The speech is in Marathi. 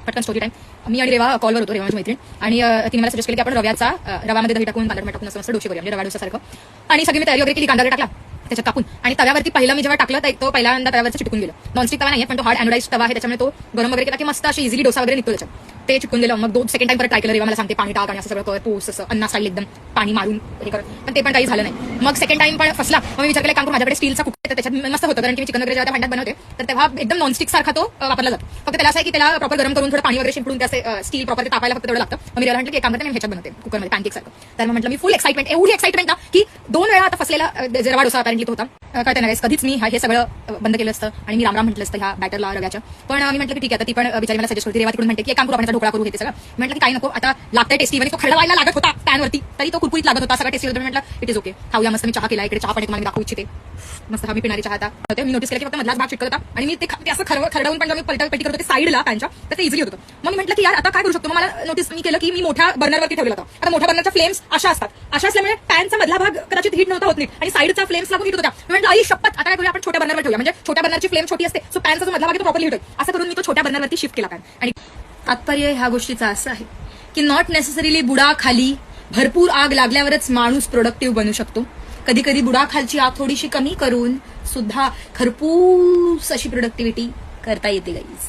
पटकन स्टोरी टाइम. मी आणि रेवा कॉलवर होतो, रेवा माझी मैत्रीण, आणि तिने मला सजेस्ट केलं की आपण रव्यामध्ये दही टाकून, कांदा टोमॅटो टाकून असं डोसे करूया, म्हणजे रवा डोसासारखं. आणि सगळी मी तयारी वगैरे केली, कांदा टाकला त्याच्यात कापून, आणि तव्यावरती पहिला मी जेव्हा टाकलं तर तो पहिल्यांदा तव्यावरती चिटकून गेलं. नॉनस्टिक तवा नाहीये, पण तो हार्ड अँड्रॉइड तवा आहे, त्याच्यामुळे तो गरम वगैरे केला की मस्त अशी इझिली डोसा वगैरे निघतो त्याच्यात. ते चिटकून गेलं. मग 2 सेकंड टाइम परत ट्राय केलं, रेवा मला सांगते पाणी टाक आणि असं सगळं कर, पोस असं अन्ना स्टाईल एकदम पाणी मारून हे करत, पण ते पण काही झालं नाही. मग सेकंड टाइम पण फसला. मग मी विचार केला काम करू, माझ्याकडे स्टीलचा कुकर तर त्याच्यात मस्त होतं, कारण की मी चिकन वगैरे जेव्हा भांड्यात बनवते तर तेव्हा एकदम नॉनस्टिक सारखा तो वापरला जातो. फक्त त्याला असं आहे की त्याला प्रॉपर गरम करून थोडं पाणी वगैरे शिंपडून त्याचे स्टील प्रॉपर तापायला फक्त तेवढं लागतं. मग मी म्हटलं की एक काम करते, मी ह्याच्यात बनवते कुकरमध्ये पॅनकेक सारखं. तर मग म्हटलं मी फुल एक्साइटमेंट, एवढी एक्साइटमेंट ना की 2 वेळा आता फसलेला रवा डोसा अपॅरेंटली तो होता. कळते ना, कधीच मी हे सगळं बंद केलं असतं आणि मी रामराम म्हटलं असतं ह्या बॅटरला रव्याच्या. पण मी म्हटलं की ठीक आहे, आता ती पण बिचारी मला सजेस्ट करते, रेवा तिकडून म्हणते की एक काम करू, आपण ढोकळा करू, घेते सगळं. म्हटलं की काही नको, आता लागतंय टेस्टी, आणि तो खरडवायला लागत होता पॅनवरती तरी तो कुरकुरीत लागत होता, सगळं टेस्टी होतं. म्हटलं इट इज ओके, खाऊया. मस्त मी चहा केला, इकडे चहा पण तुम्हाला दाखवू इच्छिते, मस्त हा मी पिणारी चहा आता. मी नोटीस केलं की फक्त मधलाच भाग चिटकत होता, आणि मी ते असं खरडवून पण मी पलटी करत होते साईडला पॅनच्या, तर ते इझिली होतं. मग मी म्हटलं की यार आता काय करू शकतो. मग मला नोटीस मी केलं की मी मोठ्या बर्नरवरती ठेवलेला होता. आता मोठ्या बर्नरच्या फ्लेम्स अशा असतात, अशा असल्यामुळे पॅनचा मधला भाग कदाचित हिट नव्हता होत नाही, आणि साईडचा फ्लेम्स लागून हिट होत्या. म्हटलं आई शपथ, आता काय करूया, आपण छोट्या बर्नरवर ठेवूया, म्हणजे छोट्या बर्नरची फ्लेम छोटी असते, सो पॅनचा जो मधला भाग तो प्रॉपर्ली हिट होईल. असं करून मी तो छोट्या बर्नरवरती शिफ्ट केला पॅन. आणि तात्पर्य ह्या गोष्टीचा असं आहे की नॉट नेसेसरीली बुडाखाली भरपूर आग लागल्यावरच माणूस प्रोडक्टिव्ह बनू शकतो. कधी कधी बुडाखालची आग थोडीशी कमी करून सुद्धा खरपूस अशी प्रोडक्टिव्हिटी करता येते गाईज.